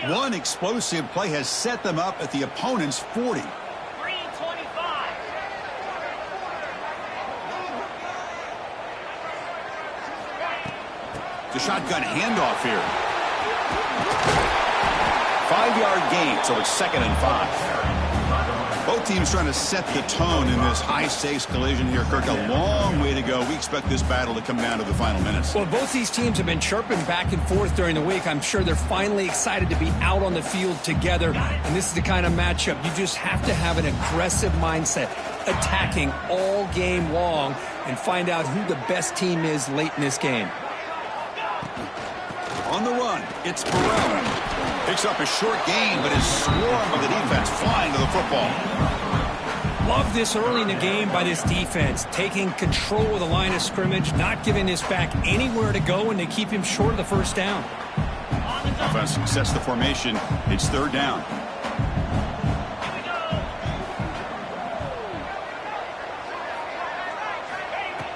One explosive play has set them up at the opponent's 40. 3:25. The shotgun handoff here. 5-yard gain, so it's 2nd and 5. Both teams trying to set the tone in this high-stakes collision here, Kirk. A long way to go. We expect this battle to come down to the final minutes. Well, both these teams have been chirping back and forth during the week. I'm sure they're finally excited to be out on the field together. And this is the kind of matchup you just have to have an aggressive mindset, attacking all game long, and find out who the best team is late in this game. On the run, it's Burrell. Picks up a short gain, but is swarmed by the defense, flying to the football. Love this early in the game by this defense, taking control of the line of scrimmage, not giving this back anywhere to go, and they keep him short of the first down. Offense sets the formation. It's 3rd down.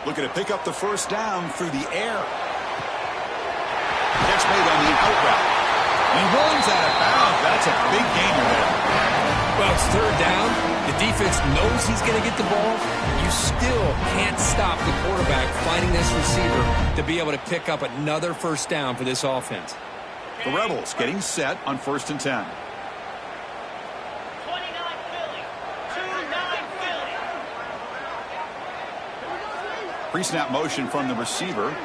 Looking to pick up the first down through the air. Catch made on the out route. He runs out of bounds. That's a big gainer there. Well, it's 3rd down. The defense knows he's going to get the ball. You still can't stop the quarterback finding this receiver to be able to pick up another first down for this offense. The Rebels getting set on 1st and 10. 29 Philly. 2-9 Philly. Pre-snap motion from the receiver.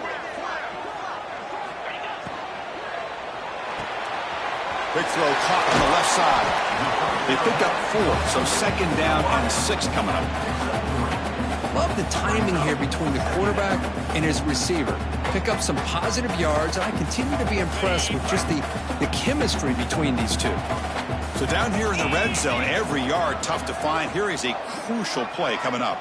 Quick throw caught on the left side. They pick up 4, so 2nd down and 6 coming up. Love the timing here between the quarterback and his receiver. Pick up some positive yards, and I continue to be impressed with just the chemistry between these two. So down here in the red zone, every yard tough to find. Here is a crucial play coming up.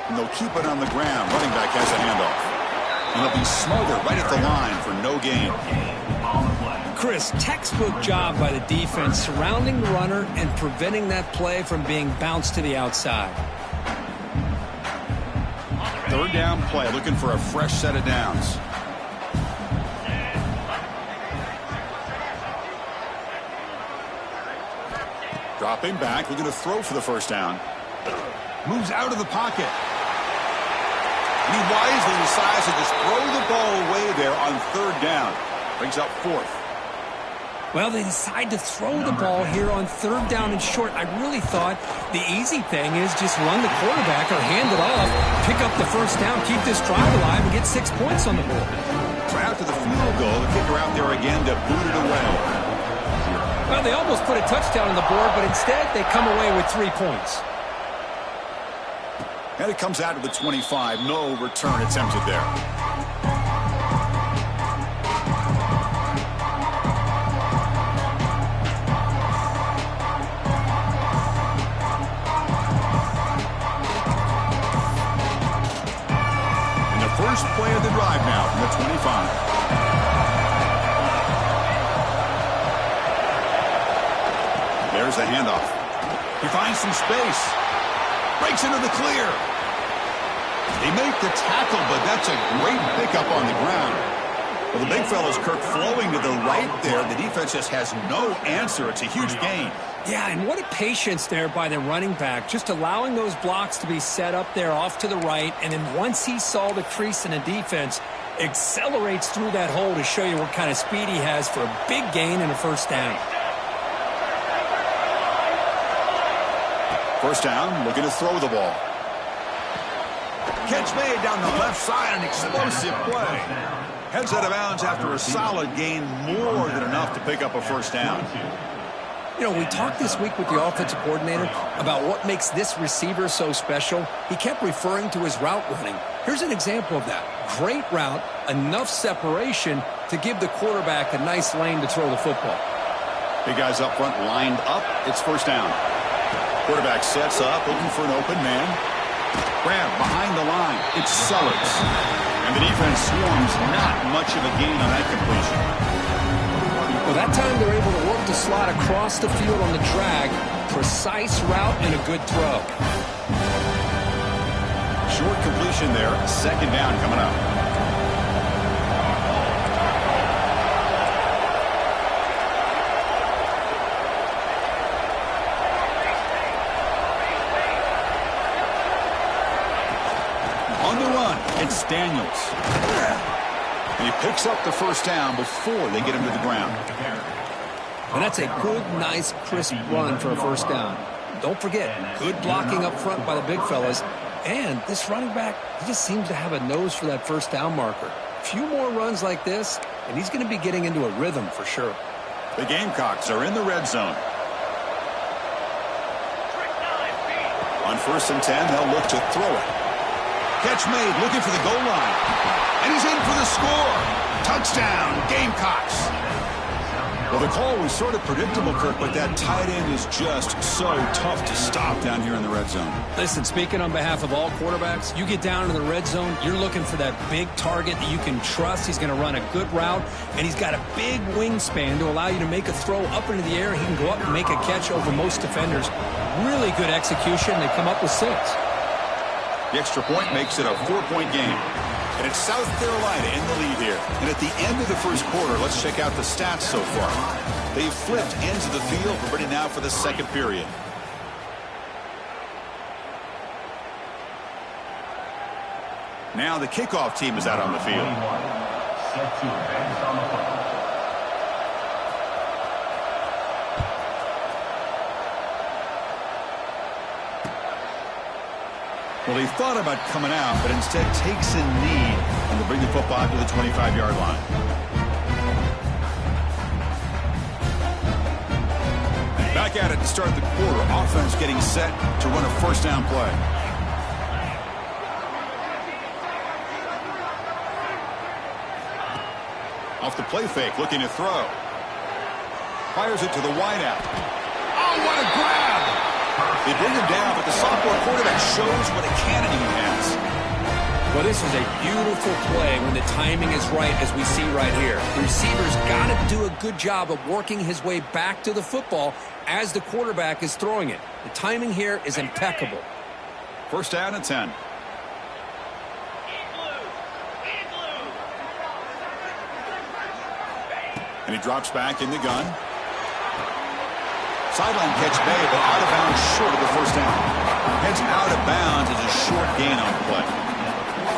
And they'll keep it on the ground. Running back has a handoff. And they'll be smothered right at the line for no gain. Chris, textbook job by the defense surrounding the runner and preventing that play from being bounced to the outside. 3rd down play, looking for a fresh set of downs. Dropping back, looking to throw for the first down. Moves out of the pocket. And he wisely decides to just throw the ball away there on 3rd down. Brings up 4th. Well, they decide to throw the ball here on 3rd down and short. I really thought the easy thing is just run the quarterback or hand it off, pick up the first down, keep this drive alive, and get 6 points on the board. So after the field goal, the kicker out there again to boot it away. Well, they almost put a touchdown on the board, but instead they come away with 3 points. And it comes out to the 25. No return attempted there. And the first play of the drive now from the 25. There's the handoff. He finds some space. Breaks into the clear. They make the tackle, but that's a great pickup on the ground. Well, the big fella's Kirk flowing to the right there. The defense just has no answer. It's a huge gain. Yeah, and what a patience there by the running back, just allowing those blocks to be set up there off to the right, and then once he saw the crease in the defense, accelerates through that hole to show you what kind of speed he has for a big gain and a first down. First down, looking to throw the ball. Catch made down the left side, an explosive play. Heads out of bounds after a solid gain, more than enough to pick up a first down. You know, we talked this week with the offensive coordinator about what makes this receiver so special. He kept referring to his route running. Here's an example of that. Great route, enough separation to give the quarterback a nice lane to throw the football. Big guys up front lined up. It's first down. Quarterback sets up, looking for an open man. Grab behind the line. It's Sellers. And the defense swarms. Not much of a gain on that completion. Well, that time they're able to work the slot across the field on the drag. Precise route and a good throw. Short completion there. Second down coming up. Daniels. And he picks up the first down before they get him to the ground. And that's a good, nice, crisp run for a first down. Don't forget, good blocking up front by the big fellas. And this running back, he just seems to have a nose for that first down marker. A few more runs like this, and he's going to be getting into a rhythm for sure. The Gamecocks are in the red zone. On 1st and 10, they'll look to throw it. Catch made, looking for the goal line. And he's in for the score. Touchdown, Gamecocks. Well, the call was sort of predictable, Kirk, but that tight end is just so tough to stop down here in the red zone. Listen, speaking on behalf of all quarterbacks, you get down in the red zone, you're looking for that big target that you can trust. He's going to run a good route, and he's got a big wingspan to allow you to make a throw up into the air. He can go up and make a catch over most defenders. Really good execution. They come up with 6. The extra point makes it a 4-point game. And it's South Carolina in the lead here. And at the end of the first quarter, let's check out the stats so far. They've flipped ends of the field. We're ready now for the second period. Now the kickoff team is out on the field. Set to advance on the play. Well, he thought about coming out, but instead takes a knee and will bring the football to the 25-yard line. Back at it to start the quarter. Offense getting set to run a first down play. Off the play fake, looking to throw. Fires it to the wideout. Oh, what a grab! They bring him down, but the sophomore quarterback shows what a cannon he has. Well, this is a beautiful play when the timing is right, as we see right here. The receiver's got to do a good job of working his way back to the football as the quarterback is throwing it. The timing here is impeccable. First down and 10. And he drops back in the gun. Sideline catch made, but out of bounds short of the first down. Heads out of bounds as a short gain on the play.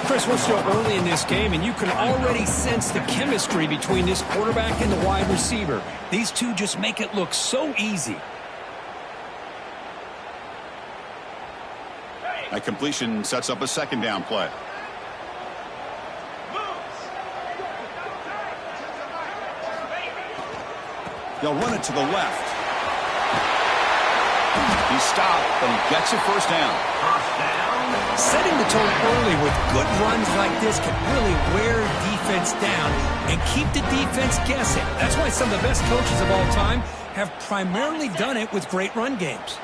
Chris, we're still early in this game, and you can already sense the chemistry between this quarterback and the wide receiver. These two just make it look so easy. That completion sets up a second down play. They'll run it to the left. He stopped, but he gets a first down. Setting the tone early with good runs like this can really wear defense down and keep the defense guessing. That's why some of the best coaches of all time have primarily done it with great run games.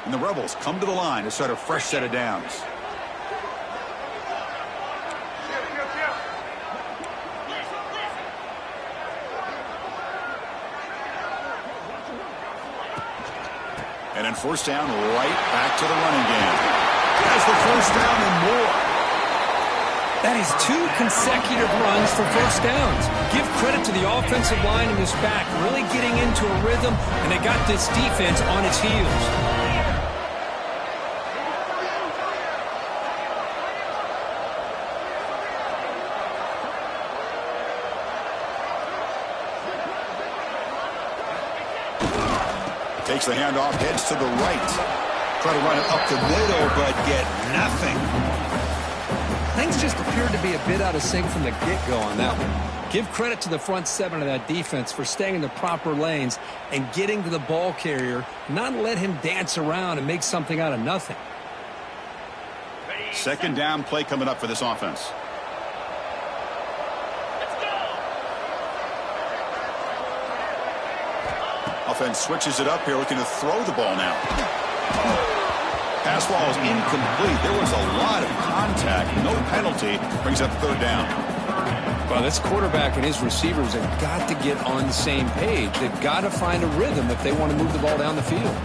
And the Rebels come to the line to start a fresh set of downs. And then first down, right back to the running game. Has the first down and more. That is 2 consecutive runs for first downs. Give credit to the offensive line in this back, really getting into a rhythm, and they got this defense on its heels. Takes the handoff, heads to the right. Try to run it up the middle, but get nothing. Things just appeared to be a bit out of sync from the get-go on that one. Give credit to the front 7 of that defense for staying in the proper lanes and getting to the ball carrier, not let him dance around and make something out of nothing. Second down play coming up for this offense. Offense switches it up here, looking to throw the ball now. Pass ball is incomplete. There was a lot of contact. No penalty. Brings up third down. Well, this quarterback and his receivers have got to get on the same page. They've got to find a rhythm if they want to move the ball down the field.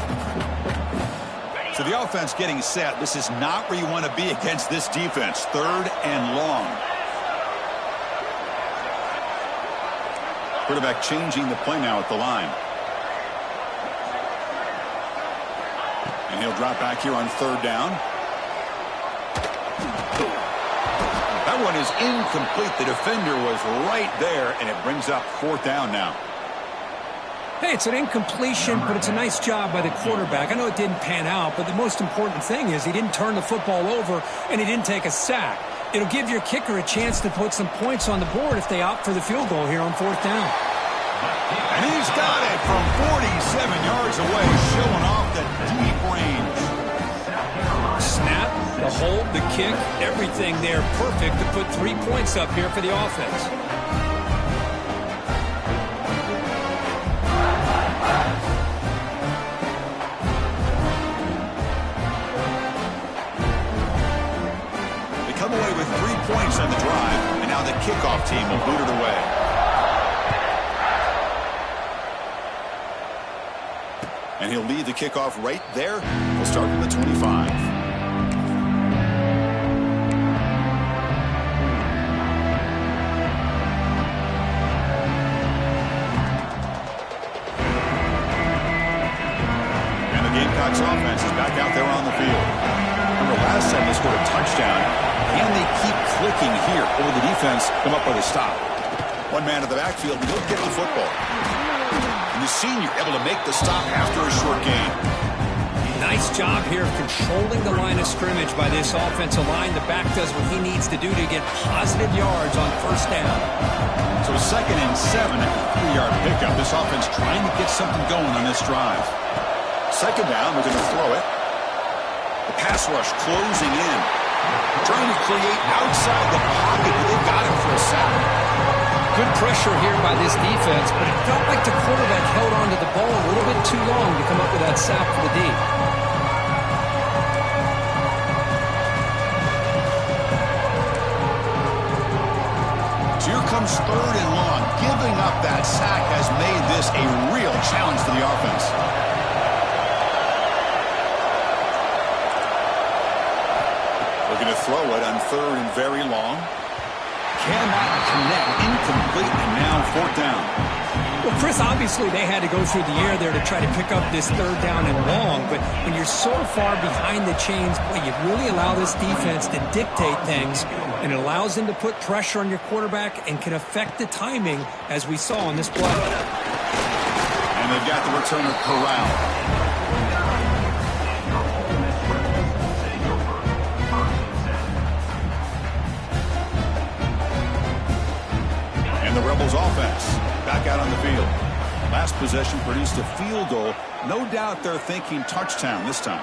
So the offense getting set. This is not where you want to be against this defense. Third and long. Quarterback changing the play now at the line. And he'll drop back here on third down. That That one is incomplete. The defender was right there, and it brings up fourth down now. Hey, it's an incompletion, but it's a nice job by the quarterback. I know it didn't pan out, but the most important thing is he didn't turn the football over, and he didn't take a sack. It'll give your kicker a chance to put some points on the board if they opt for the field goal here on fourth down. And he's got it from 47 yards away, showing off the deep range. Snap, the hold, the kick, everything there perfect to put 3 points up here for the offense. Away with 3 points on the drive, and now the kickoff team will boot it away. And he'll lead the kickoff right there. We'll start from the 25. And the Gamecocks offense is back out there on the field. Remember, last time they scored a touchdown. Can they keep clicking here, or will the defense come up with a stop? One man in the backfield, he'll get the football. And the senior able to make the stop after a short gain. Nice job here of controlling the line of scrimmage by this offensive line. The back does what he needs to do to get positive yards on first down. So 2nd and 7 at the 3-yard pickup. This offense trying to get something going on this drive. 2nd down, we're going to throw it. The pass rush closing in. Trying to create outside the pocket, but they've got him for a sack. Good pressure here by this defense, but it felt like the quarterback held onto the ball a little bit too long to come up with that sack for the D. So here comes 3rd and long. Giving up that sack has made this a real challenge for the offense. Going to throw it on 3rd and very long. Cannot connect. Incomplete, and now 4th down. Well, Chris, obviously they had to go through the air there to try to pick up this 3rd down and long, but when you're so far behind the chains, boy, you really allow this defense to dictate things, and it allows them to put pressure on your quarterback and can affect the timing, as we saw on this play. And they've got the returner corralled. The Rebels offense back out on the field. Last possession produced a field goal. No doubt they're thinking touchdown this time.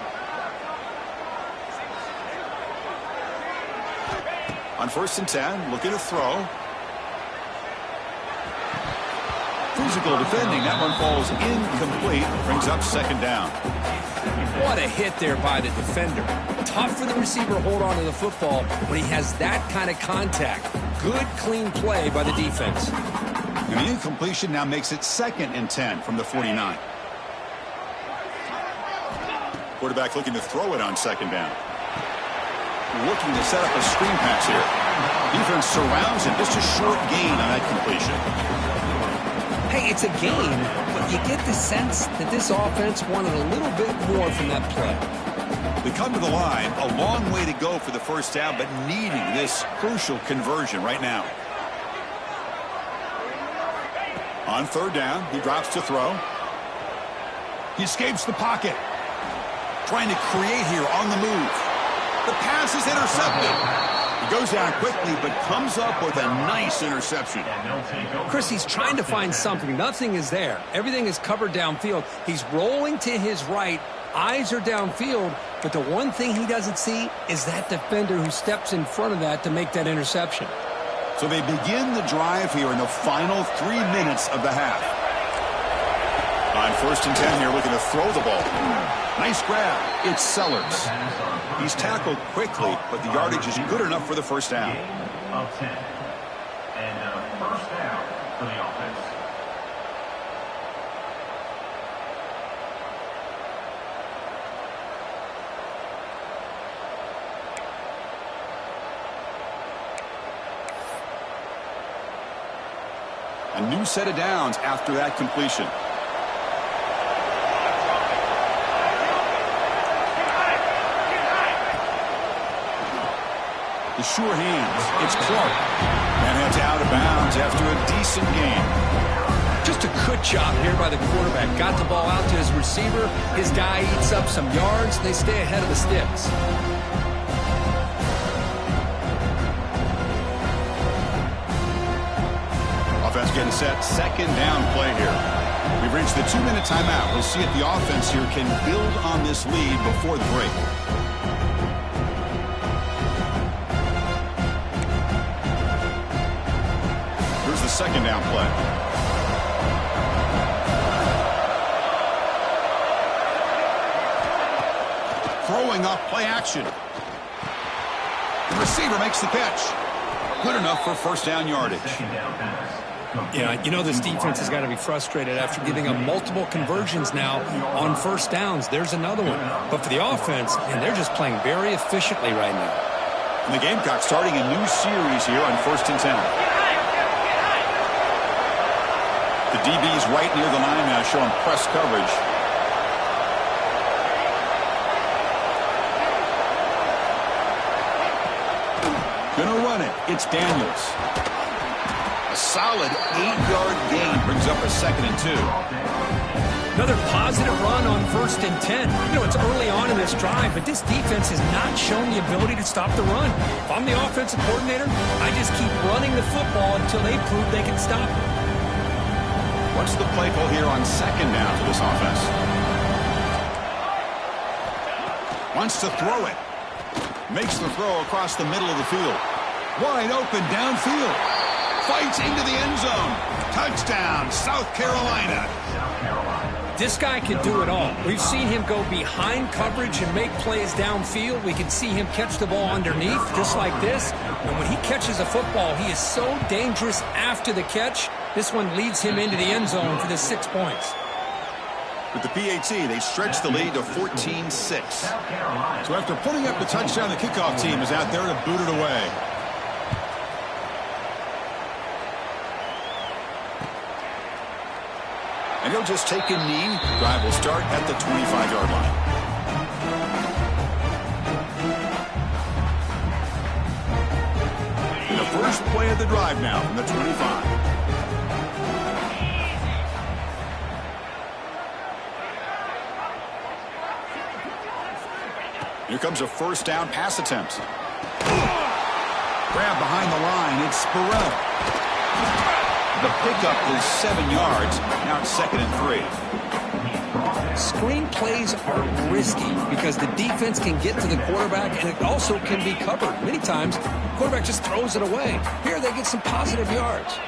On 1st and 10, looking to throw. Physical defending. That one falls incomplete. Brings up 2nd down. What a hit there by the defender. Tough for the receiver to hold on to the football when he has that kind of contact. Good, clean play by the defense. And the incompletion now makes it 2nd and 10 from the 49. Quarterback looking to throw it on 2nd down. Looking to set up a screen pass here. Defense surrounds him. Just a short gain on that completion. Hey, it's a gain, but you get the sense that this offense wanted a little bit more from that play. They come to the line, a long way to go for the 1st down, but needing this crucial conversion right now. On 3rd down, he drops to throw. He escapes the pocket. Trying to create here on the move. The pass is intercepted. He goes down quickly, but comes up with a nice interception. Chris, he's trying to find something. Nothing is there. Everything is covered downfield. He's rolling to his right. Eyes are downfield, but the one thing he doesn't see is that defender who steps in front of that to make that interception. So they begin the drive here in the final 3 minutes of the half. On 1st and 10 here, looking to throw the ball. Nice grab. It's Sellers. He's tackled quickly, but the yardage is good enough for the 1st down. Of 10. And 1st down for the offense. A new set of downs after that completion. The sure hands. It's Clark. And it's out of bounds after a decent game. Just a good job here by the quarterback. Got the ball out to his receiver. His guy eats up some yards. They stay ahead of the sticks. Offense getting set. Second down play here. We've reached the 2-minute timeout. We'll see if the offense here can build on this lead before the break. Here's the second down play. Throwing off play action. The receiver makes the catch. Good enough for first down yardage. Yeah, you know this defense has got to be frustrated after giving up multiple conversions now on first downs. There's another one. But for the offense, and they're just playing very efficiently right now. And the Gamecocks starting a new series here on 1st and 10. The DB's right near the line now, showing press coverage. Gonna run it. It's Daniels. A solid 8-yard gain brings up a 2nd and 2. Another positive run on 1st and 10. You know, it's early on in this drive, but this defense has not shown the ability to stop the run. If I'm the offensive coordinator, I just keep running the football until they prove they can stop it. What's the play call here on 2nd down for this offense? Wants to throw it. Makes the throw across the middle of the field. Wide open downfield. Fights into the end zone. Touchdown, South Carolina. This guy can do it all. We've seen him go behind coverage and make plays downfield. We can see him catch the ball underneath, just like this. And when he catches a football, he is so dangerous after the catch. This one leads him into the end zone for the 6 points. With the PAT, they stretch the lead to 14-6. So after putting up the touchdown, the kickoff team is out there to boot it away. And he'll just take a knee. Drive will start at the 25-yard line. And the first play of the drive now from the 25. Here comes a first down pass attempt. Grab behind the line. It's Spurrell. The pickup is 7 yards. Now it's 2nd and 3. Screen plays are risky because the defense can get to the quarterback and it also can be covered. Many times, the quarterback just throws it away. Here they get some positive yards.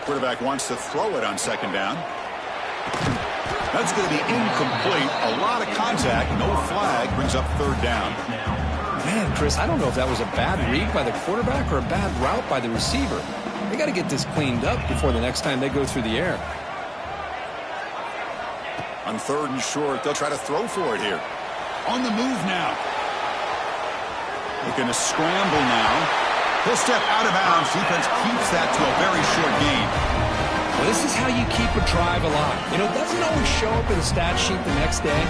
Quarterback wants to throw it on 2nd down. That's going to be incomplete. A lot of contact. No flag. Brings up 3rd down. Man, Chris, I don't know if that was a bad read by the quarterback or a bad route by the receiver. They got to get this cleaned up before the next time they go through the air. On 3rd and short, they'll try to throw for it here. On the move now. Looking to scramble now. He'll step out of bounds. Defense keeps that to a very short gain. Well, this is how you keep a drive alive. You know, it doesn't always show up in the stat sheet the next day.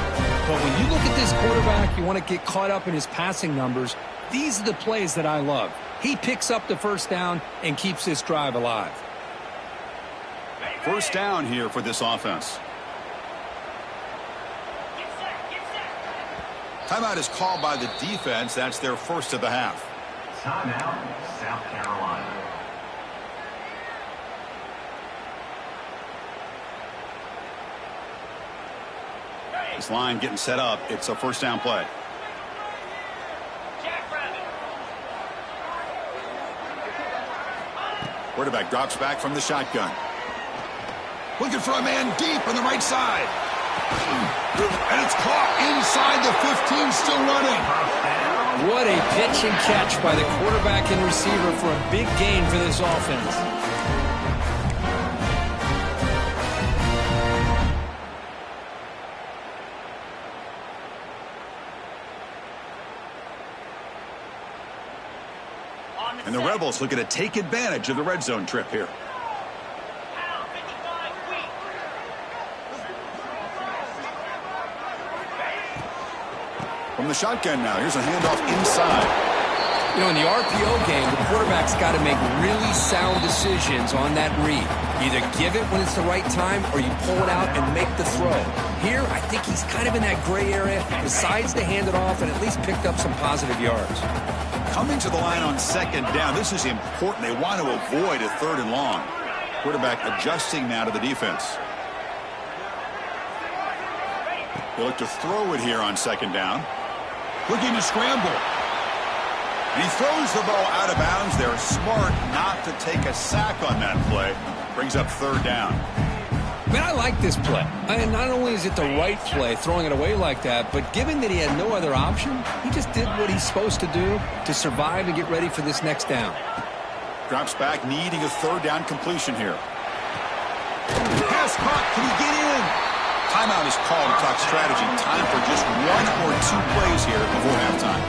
But when you look at this quarterback, you want to get caught up in his passing numbers. These are the plays that I love. He picks up the first down and keeps this drive alive. First down here for this offense. Timeout is called by the defense. That's their first of the half. Timeout, South Carolina. This line getting set up. It's a first down play. Quarterback drops back from the shotgun. Looking for a man deep on the right side. And it's caught inside the 15, still running. What a pitch and catch by the quarterback and receiver for a big gain for this offense. And the Rebels looking to take advantage of the red zone trip here. From From the shotgun now, here's a handoff inside. You know, in the RPO game, the quarterback's got to make really sound decisions on that read. Either give it when it's the right time or you pull it out and make the throw. Here, I think he's kind of in that gray area, decides to hand it off and at least picked up some positive yards. Coming to the line on second down, this is important. They want to avoid a third and long. Quarterback adjusting now to the defense. They look to throw it here on second down. Looking to scramble. And he throws the ball out of bounds. They're smart not to take a sack on that play. Brings up third down. Man, I like this play. And not only is it the right play, throwing it away like that, but given that he had no other option, he just did what he's supposed to do to survive and get ready for this next down. Drops back, needing a third down completion here. Pass caught. Can he get in? Timeout is called to talk strategy. Time for just one or two plays here before halftime.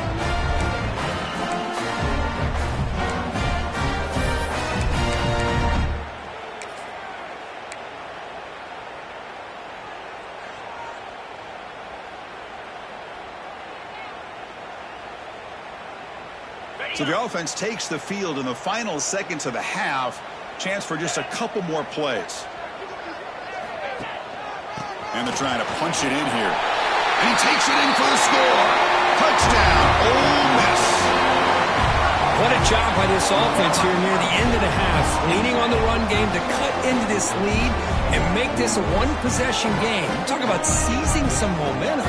So the offense takes the field in the final seconds of the half. Chance for just a couple more plays. And they're trying to punch it in here. And he takes it in for the score. Touchdown, Ole Miss. What a job by this offense here near the end of the half. Leaning on the run game to cut into this lead and make this a one-possession game. Talk about seizing some momentum.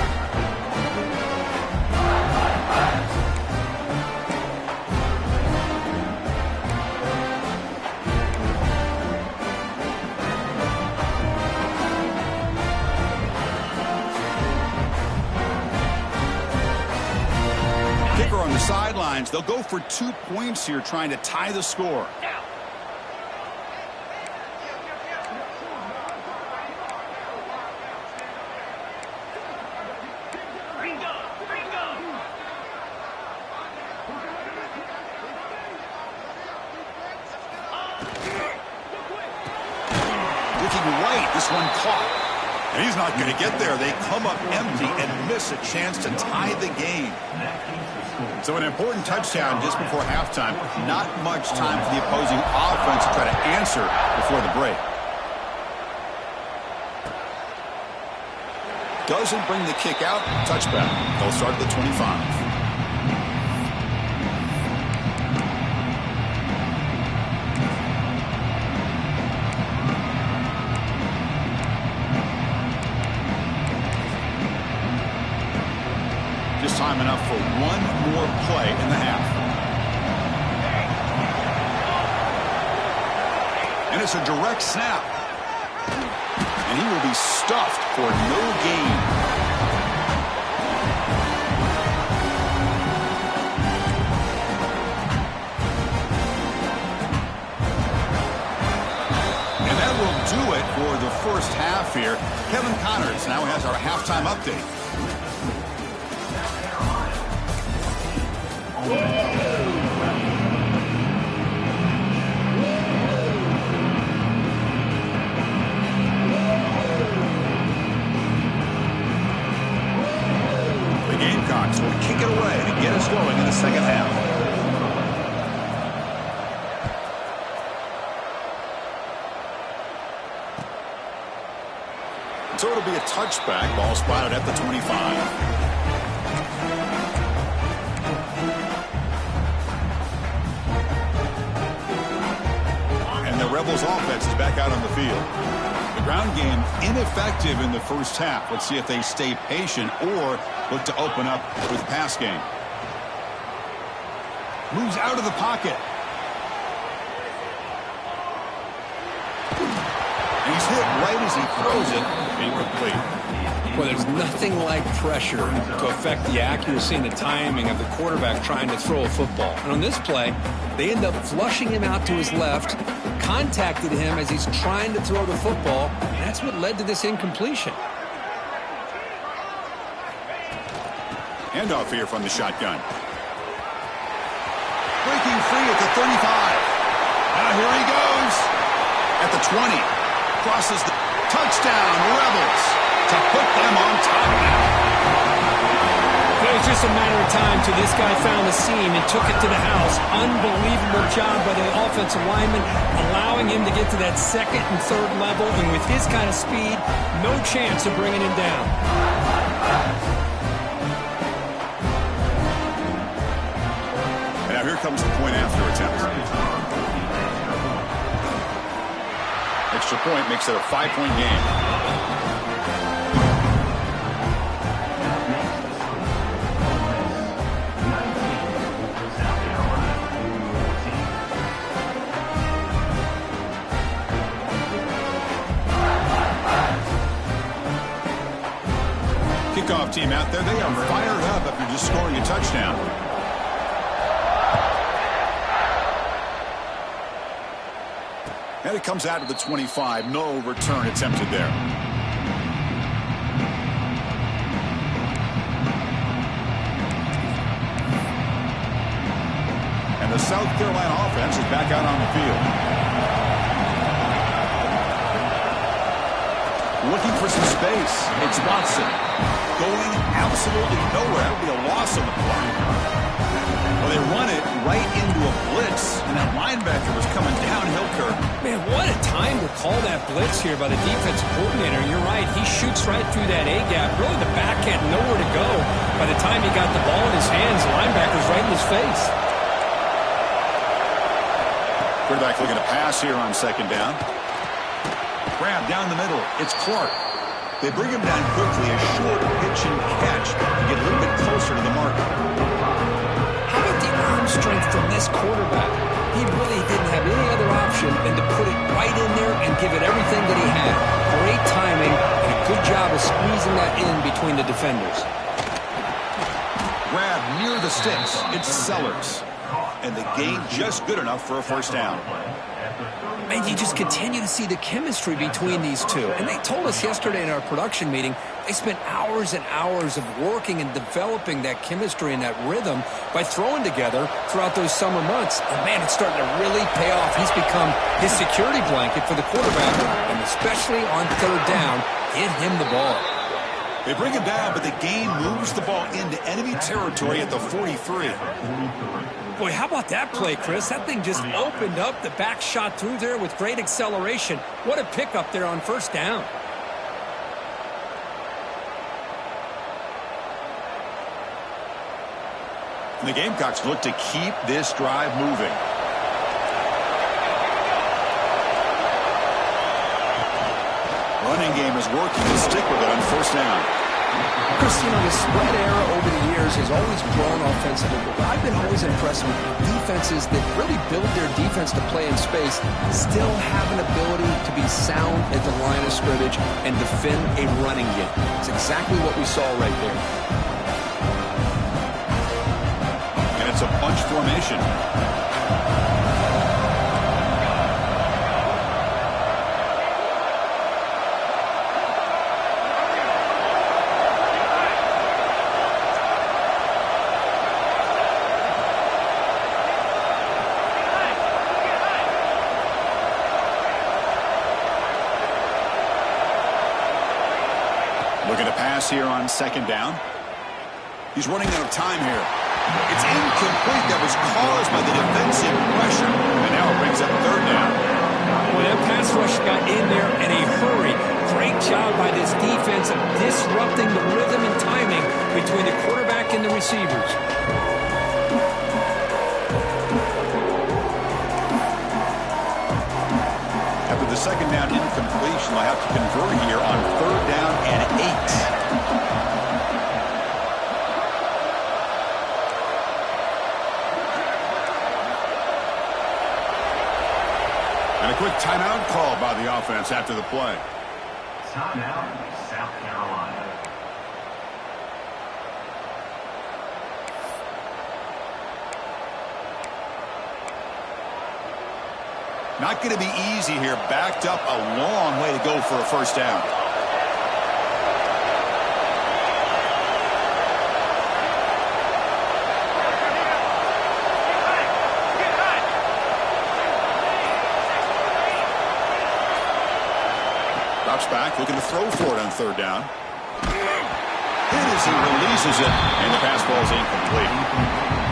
On the sidelines, they'll go for 2 points here, trying to tie the score. Looking right, this one caught. And he's not going to get there. They come up empty and miss a chance to tie the game. So an important touchdown just before halftime. Not much time for the opposing offense to try to answer before the break. Doesn't bring the kick out. Touchback. They'll start at the 25. Time enough for one more play in the half. And it's a direct snap. And he will be stuffed for no gain. And that will do it for the first half here. Kevin Connors now has our halftime update. The Gamecocks will kick it away to get us going in the second half. So it'll be a touchback. Ball spotted at the 25. Rebels offense is back out on the field. The ground game ineffective in the first half. Let's see if they stay patient or look to open up with pass game. Moves out of the pocket. And he's hit right as he throws it. Incomplete. Well, there's nothing like pressure to affect the accuracy and the timing of the quarterback trying to throw a football. And on this play, they end up flushing him out to his left, contacted him as he's trying to throw the football, and that's what led to this incompletion. Handoff here from the shotgun. Breaking free at the 35. Now here he goes. At the 20. Crosses the touchdown, Rebels, to put them on top now. Well, it was just a matter of time till this guy found the seam and took it to the house. Unbelievable job by the offensive lineman, allowing him to get to that second and third level, and with his kind of speed, no chance of bringing him down. And now here comes the point after attempt. Extra point makes it a 5-point game. Kickoff team out there, they are fired up after just scoring a touchdown. And it comes out of the 25. No return attempted there. And the South Carolina offense is back out on the field. Looking for some space. It's Watson. Going absolutely nowhere. That would be a loss on the play. Well, they run it right into a blitz, and that linebacker was coming downhill, Kirk. Man, what a time to call that blitz here by the defensive coordinator. You're right. He shoots right through that A-gap. Really, the back had nowhere to go. By the time he got the ball in his hands, the linebacker's right in his face. Quarterback looking to pass here on second down. Grab down the middle. It's Clark. They bring him down quickly. A short pitch and catch to get a little bit closer to the marker. How about the arm strength from this quarterback? He really didn't have any other option than to put it right in there and give it everything that he had. Great timing and a good job of squeezing that in between the defenders. Grab near the sticks. It's Sellers. And the gain just good enough for a first down. And you just continue to see the chemistry between these two. And they told us yesterday in our production meeting, they spent hours and hours of working and developing that chemistry and that rhythm by throwing together throughout those summer months. And man, it's starting to really pay off. He's become his security blanket for the quarterback, and especially on third down, get him the ball. They bring him down, but the gain moves the ball into enemy territory at the 43. Boy, how about that play, Chris? That thing just opened up. The back shot through there with great acceleration. What a pickup there on first down. And the Gamecocks look to keep this drive moving. Running game is working to stick with it on first down. Chris, you know, the spread era over the years has always grown offensively, but I've been always impressed with defenses that really build their defense to play in space, still have an ability to be sound at the line of scrimmage and defend a running game. It's exactly what we saw right there. And it's a bunch formation. Looking to pass here on second down. He's running out of time here. It's incomplete. That was caused by the defensive pressure. And now it brings up third down. Well, that pass rush got in there in a hurry. Great job by this defense of disrupting the rhythm and timing between the quarterback and the receivers. After the second down incompletion, they'll have to convert here on third down and 8. And a quick timeout call by the offense after the play. Timeout, South Carolina. Not going to be easy here. Backed up a long way to go for a first down. Drops back, looking to throw for it on third down. hit as he releases it, and the pass ball is incomplete.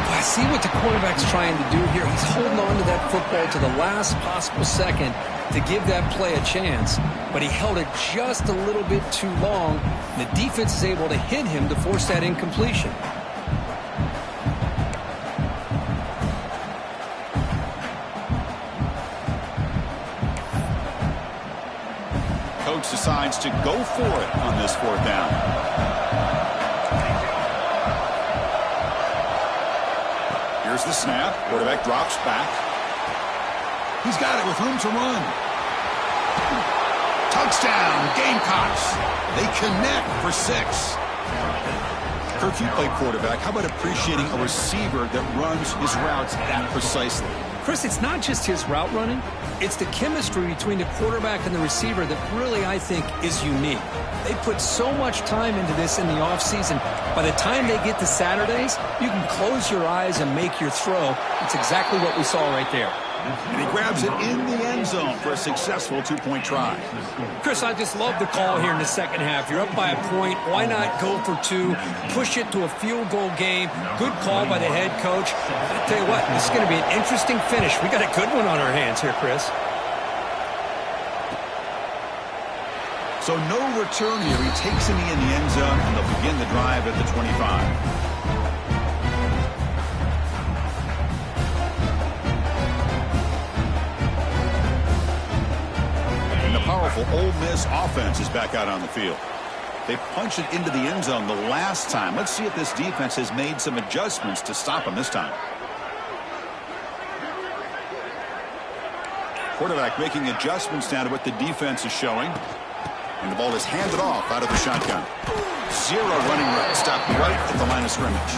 I see what the quarterback's trying to do here. He's holding on to that football to the last possible second to give that play a chance, but he held it just a little bit too long. The defense is able to hit him to force that incompletion. Coach decides to go for it on this fourth down. Here's the snap. Quarterback drops back. He's got it with room to run. Touchdown, Gamecocks. They connect for 6. Kirk, you play quarterback. How about appreciating a receiver that runs his routes that precisely? Chris, it's not just his route running. It's the chemistry between the quarterback and the receiver that really, I think, is unique. They put so much time into this in the offseason. By the time they get to Saturdays, you can close your eyes and make your throw. It's exactly what we saw right there. And he grabs it in the end zone for a successful 2-point try. Chris, I just love the call here in the second half. You're up by a point. Why not go for 2? Push it to a field goal game. Good call by the head coach. I tell you what, this is going to be an interesting finish. We got a good one on our hands here, Chris. So no return here. He takes a knee in the end zone, and they'll begin the drive at the 25. Powerful Ole Miss offense is back out on the field. They punched it into the end zone the last time. Let's see if this defense has made some adjustments to stop them this time. Quarterback making adjustments now to what the defense is showing. And the ball is handed off out of the shotgun. 0 running route. Stopped right at the line of scrimmage.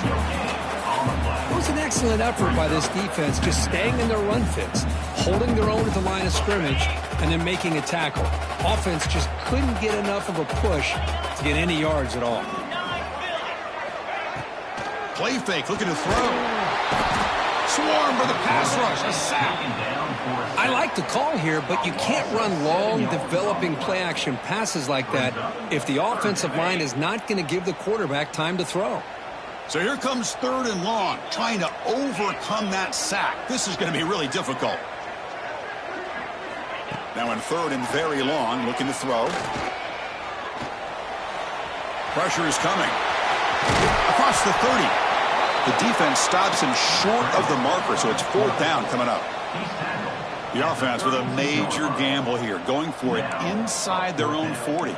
It was an excellent effort by this defense, just staying in their run fits, holding their own at the line of scrimmage, and then making a tackle. Offense just couldn't get enough of a push to get any yards at all. Play fake, looking to throw. Swarm for the pass rush, a sack. I like the call here, but you can't run long, developing play-action passes like that if the offensive line is not going to give the quarterback time to throw. So here comes 3rd and long, trying to overcome that sack. This is going to be really difficult. Now in 3rd and very long, looking to throw. Pressure is coming. Across the 30. The defense stops him short of the marker, so it's 4th down coming up. The offense with a major gamble here, going for it inside their own 40.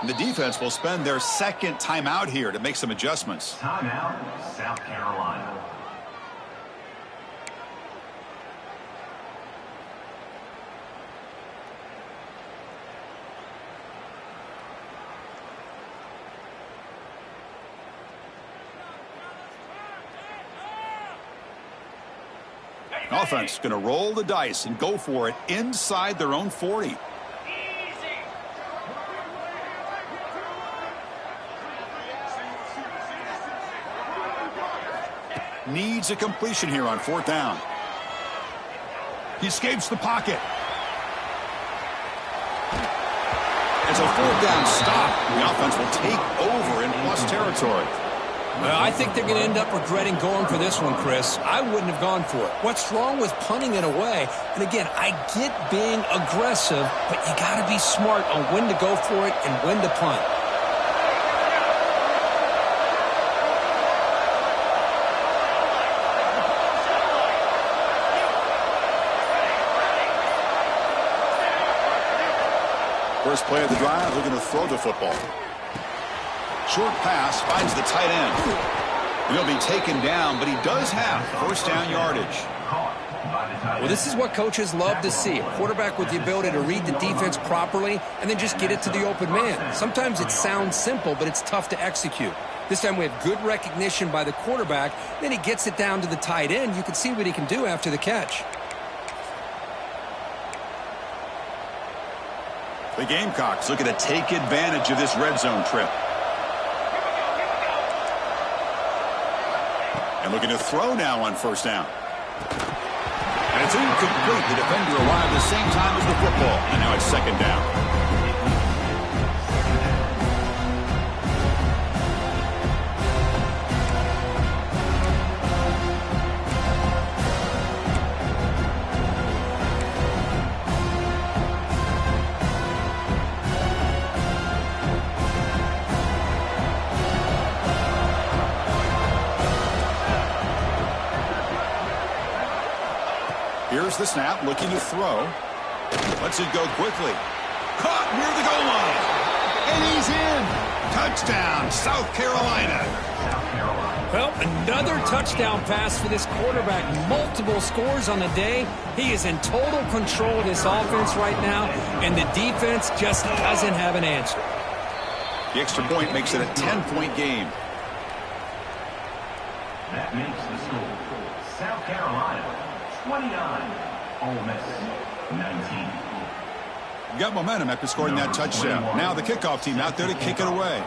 And the defense will spend their 2nd timeout here to make some adjustments. Timeout, South Carolina. Offense going to roll the dice and go for it inside their own 40. Needs a completion here on 4th down. He escapes the pocket. It's a 4th down stop. The offense will take over in plus territory. Well, I think they're going to end up regretting going for this one, Chris. I wouldn't have gone for it. What's wrong with punting it away? And again, I get being aggressive, but you got to be smart on when to go for it and when to punt. First play of the drive, looking to throw the football. Short pass finds the tight end. He'll be taken down, but he does have 1st down yardage. Well, this is what coaches love to see. A quarterback with the ability to read the defense properly and then just get it to the open man. Sometimes it sounds simple, but it's tough to execute. This time we have good recognition by the quarterback. Then he gets it down to the tight end. You can see what he can do after the catch. The Gamecocks looking to take advantage of this red zone trip. And looking to throw now on 1st down. And it's incomplete. The defender arrived the same time as the football. And now it's 2nd down. Here's the snap, looking to throw. Lets it go quickly. Caught near the goal line. And he's in. Touchdown, South Carolina. Well, another touchdown pass for this quarterback. Multiple scores on the day. He is in total control of this offense right now, and the defense just doesn't have an answer. The extra point makes it a 10-point game. That makes the score South Carolina 29, Ole Miss 19. Got momentum after scoring that touchdown. Now the kickoff team out there to kick it away.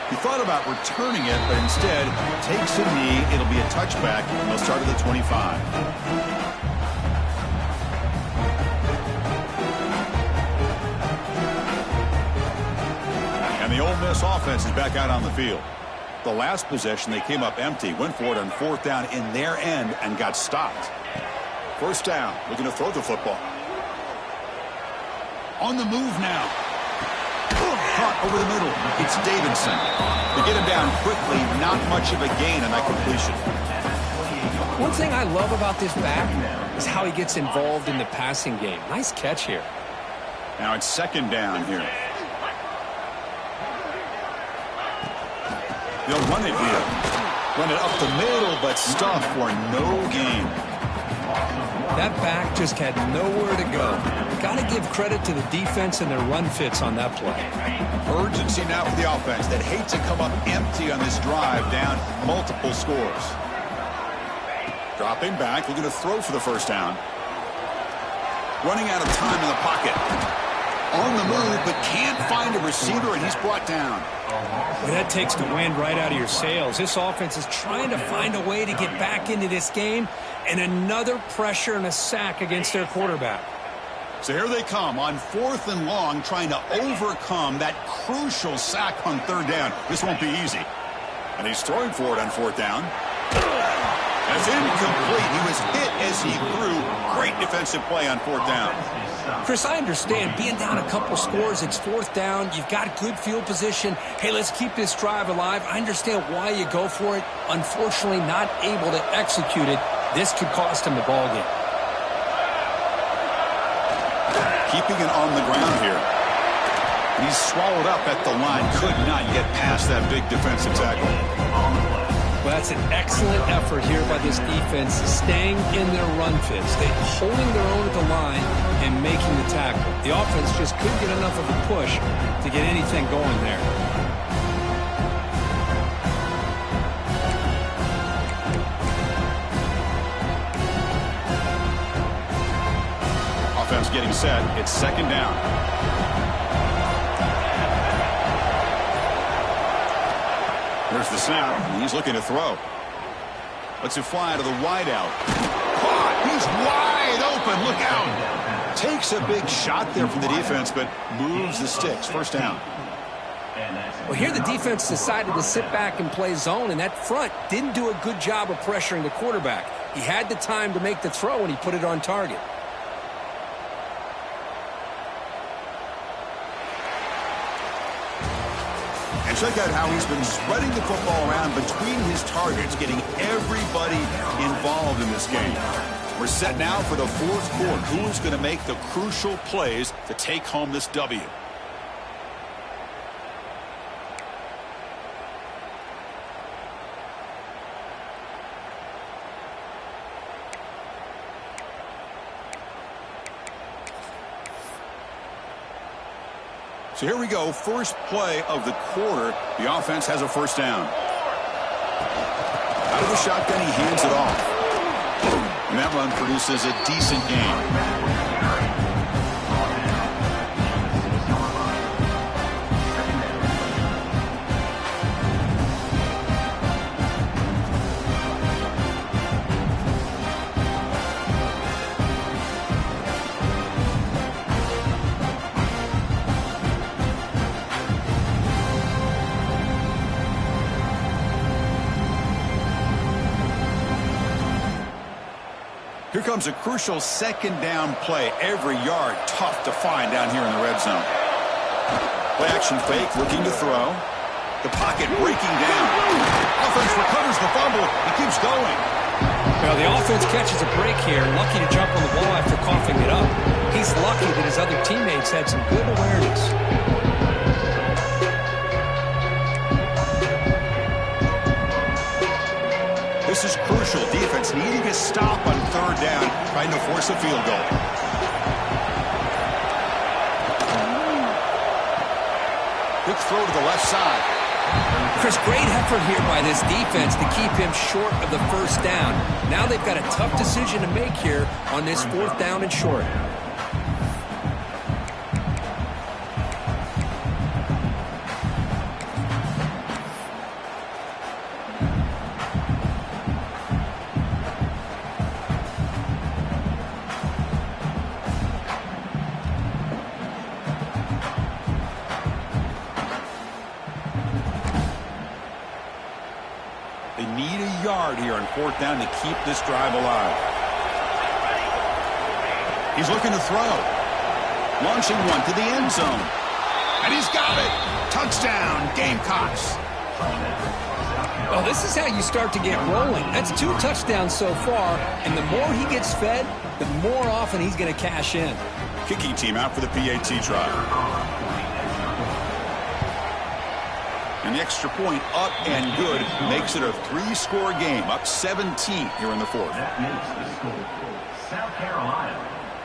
He thought about returning it, but instead takes a knee. It'll be a touchback, and they'll start at the 25. And the Ole Miss offense is back out on the field. The last possession, they came up empty, went for it on 4th down in their end, and got stopped. 1st down, looking to throw the football. On the move now. Caught over the middle. It's Davidson. To get him down quickly, not much of a gain on that completion. One thing I love about this back is how he gets involved in the passing game. Nice catch here. Now it's 2nd down here. They'll run it here. Run it up the middle, but stuff for no gain. That back just had nowhere to go. Got to give credit to the defense and their run fits on that play. Urgency now for the offense that hates to come up empty on this drive, down multiple scores. Dropping back, looking to throw for the 1st down. Running out of time in the pocket. On the move, but can't find a receiver, and he's brought down. Well, that takes the wind right out of your sails. This offense is trying to find a way to get back into this game, and another pressure and a sack against their quarterback. So here they come on 4th and long, trying to overcome that crucial sack on 3rd down. This won't be easy. And he's throwing for it on 4th down. That's incomplete. He was hit as he threw. Great defensive play on 4th down. Chris, I understand being down a couple scores, it's 4th down, you've got good field position. Hey, let's keep this drive alive. I understand why you go for it. Unfortunately, not able to execute it. This could cost him the ball game. Keeping it on the ground here. He's swallowed up at the line. Could not get past that big defensive tackle. Well, that's an excellent effort here by this defense, staying in their run fits. They're holding their own at the line and making the tackle. The offense just couldn't get enough of a push to get anything going there. Offense getting set. It's 2nd down. Here's the snap, and he's looking to throw. Lets it fly to the wideout. Caught! He's wide open. Look out! Takes a big shot there from the defense, but moves the sticks. 1st down. Well, here the defense decided to sit back and play zone, and that front didn't do a good job of pressuring the quarterback. He had the time to make the throw, and he put it on target. And check out how he's been spreading the football around between his targets, getting everybody involved in this game. We're set now for the 4th quarter. Who's going to make the crucial plays to take home this W? So here we go, first play of the quarter. The offense has a 1st down. Out of the shotgun, he hands it off. And that run produces a decent gain. Here comes a crucial 2nd down play. Every yard tough to find down here in the red zone. Play action fake, looking to throw. The pocket breaking down. Offense recovers the fumble. He keeps going. Well, the offense catches a break here. Lucky to jump on the ball after coughing it up. He's lucky that his other teammates had some good awareness. This is crucial. Defense needing a stop on third down, trying to force a field goal. Quick throw to the left side. Chris, great effort here by this defense to keep him short of the first down. Now they've got a tough decision to make here on this fourth down and short. They need a yard here on fourth down to keep this drive alive. He's looking to throw. Launching one to the end zone. And he's got it. Touchdown, Gamecocks. Well, this is how you start to get rolling. That's 2 touchdowns so far, and the more he gets fed, the more often he's going to cash in. Kicking team out for the PAT try. And the extra point up and good makes it a 3-score game, up 17 here in the fourth. That makes the score. South Carolina,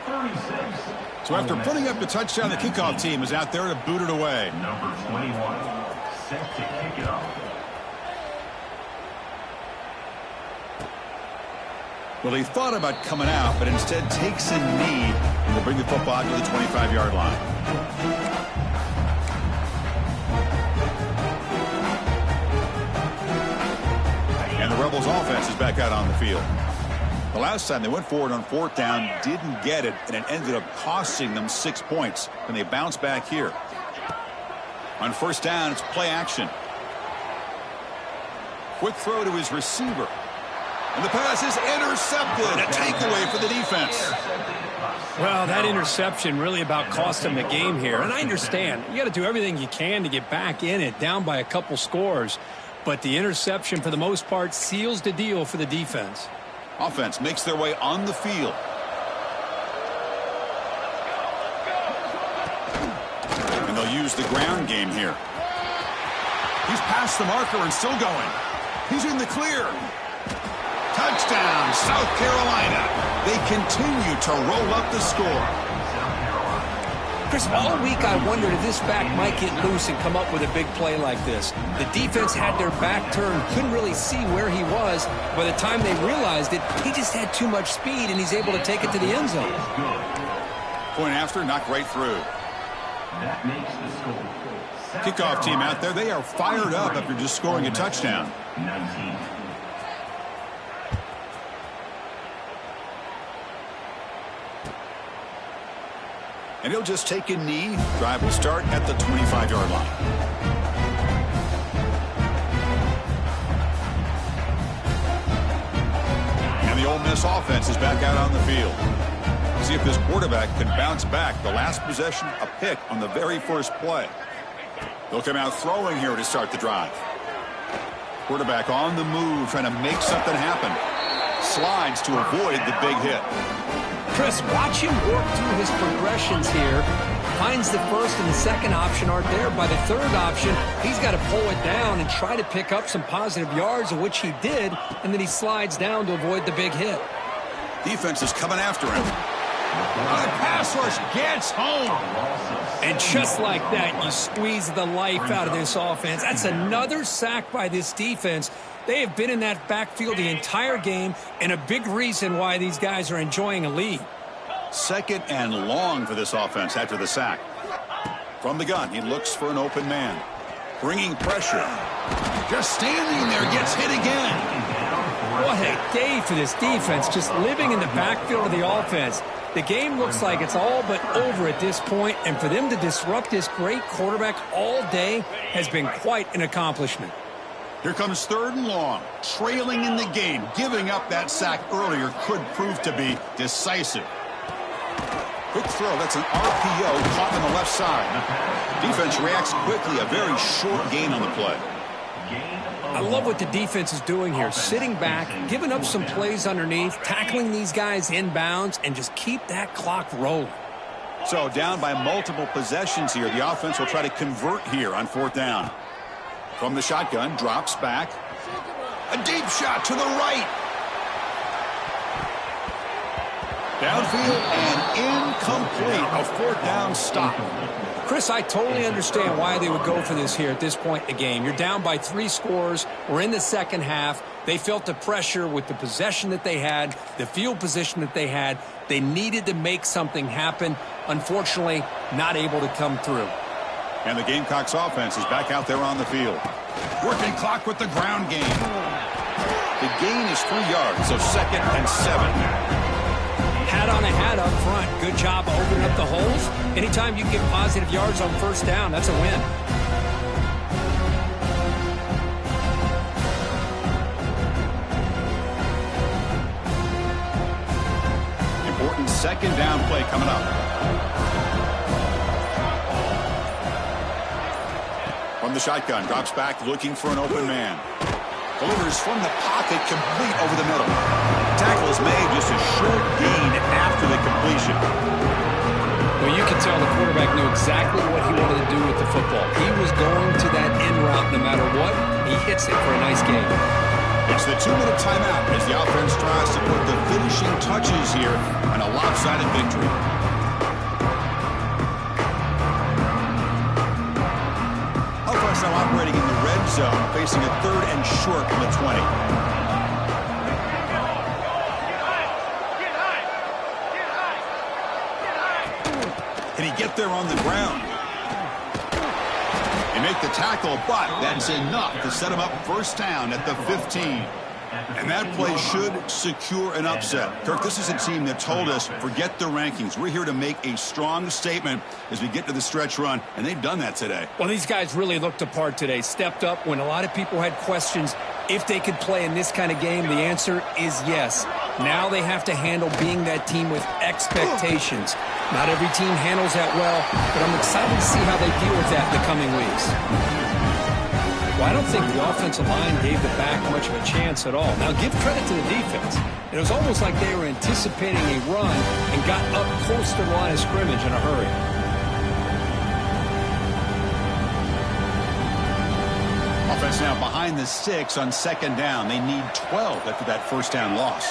36. So after putting up the touchdown, the kickoff team is out there to boot it away. Number 21, set to kick it off. Well, he thought about coming out, but instead takes a knee and will bring the football to the 25-yard line. And the Rebels offense is back out on the field. The last time they went forward on fourth down, didn't get it, and it ended up costing them 6 points. And they bounce back here. On first down, it's play action. Quick throw to his receiver. And the pass is intercepted. A takeaway for the defense. Well, that interception really about cost him the game here. And I understand. You got to do everything you can to get back in it, down by a couple scores. But the interception, for the most part, seals the deal for the defense. Offense makes their way on the field. And they'll use the ground game here. He's past the marker and still going. He's in the clear. Touchdown, South Carolina. They continue to roll up the score. Chris, all week I wondered if this back might get loose and come up with a big play like this. The defense had their back turned, couldn't really see where he was. By the time they realized it, he just had too much speed, and he's able to take it to the end zone. Point after, knocked right through. That makes the score. Kickoff team out there, they are fired up after just scoring a touchdown. 19. And he'll just take a knee. Drive will start at the 25-yard line. And the Ole Miss offense is back out on the field. See if this quarterback can bounce back. The last possession, a pick on the very first play. They'll come out throwing here to start the drive. Quarterback on the move, trying to make something happen. Slides to avoid the big hit. Chris, watch him work through his progressions here. Finds the first and the second option aren't there. By the third option, he's got to pull it down and try to pick up some positive yards, of which he did, and then he slides down to avoid the big hit. Defense is coming after him. The pass rush gets home. And just like that, you squeeze the life out of this offense. That's another sack by this defense. They have been in that backfield the entire game, and a big reason why these guys are enjoying a lead. Second and long for this offense after the sack. From the gun, he looks for an open man. Bringing pressure. Just standing there, gets hit again. What a day for this defense, just living in the backfield of the offense. The game looks like it's all but over at this point, and for them to disrupt this great quarterback all day has been quite an accomplishment. Here comes third and long. Trailing in the game. Giving up that sack earlier could prove to be decisive. Quick throw. That's an RPO caught on the left side. Defense reacts quickly. A very short gain on the play. I love what the defense is doing here. Sitting back, giving up some plays underneath, tackling these guys inbounds, and just keep that clock rolling. So down by multiple possessions here. The offense will try to convert here on 4th down. From the shotgun, drops back. A deep shot to the right. Downfield and incomplete. A 4th down stop. Chris, I totally understand why they would go for this here at this point in the game. You're down by 3 scores. We're in the second half. They felt the pressure with the possession that they had, the field position that they had. They needed to make something happen. Unfortunately, not able to come through. And the Gamecocks offense is back out there on the field. Working clock with the ground game. The gain is 3 yards, so 2nd and 7. Hat on a hat up front. Good job opening up the holes. Anytime you can get positive yards on 1st down, that's a win. Important 2nd down play coming up. From the shotgun, drops back looking for an open man. Delivers from the pocket, complete over the middle. Tackle is made, just a short gain after the completion. Well, you can tell the quarterback knew exactly what he wanted to do with the football. He was going to that in route no matter what. He hits it for a nice gain. It's the 2-minute timeout as the offense tries to put the finishing touches here on a lopsided victory. Offense now operating in the red zone, facing a 3rd and short from the 20. Can he get there on the ground? They make the tackle, but that's enough to set him up 1st down at the 15. And that play should secure an upset. Kirk, this is a team that told us, forget the rankings. We're here to make a strong statement as we get to the stretch run, and they've done that today. Well, these guys really looked apart today. Stepped up when a lot of people had questions if they could play in this kind of game. The answer is yes. Now they have to handle being that team with expectations. Not every team handles that well, but I'm excited to see how they deal with that in the coming weeks. Well, I don't think the offensive line gave the back much of a chance at all. Now, give credit to the defense. It was almost like they were anticipating a run and got up close to the line of scrimmage in a hurry. Offense now behind the 6 on 2nd down. They need 12 after that 1st down loss.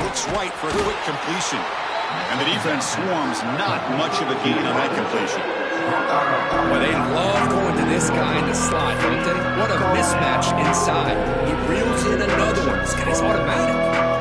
Looks right for a quick completion. And the defense swarms, not much of a gain on that completion. Well, they love going to this guy in the slot, don't they? What a mismatch inside. He reels in another one. This guy's automatic.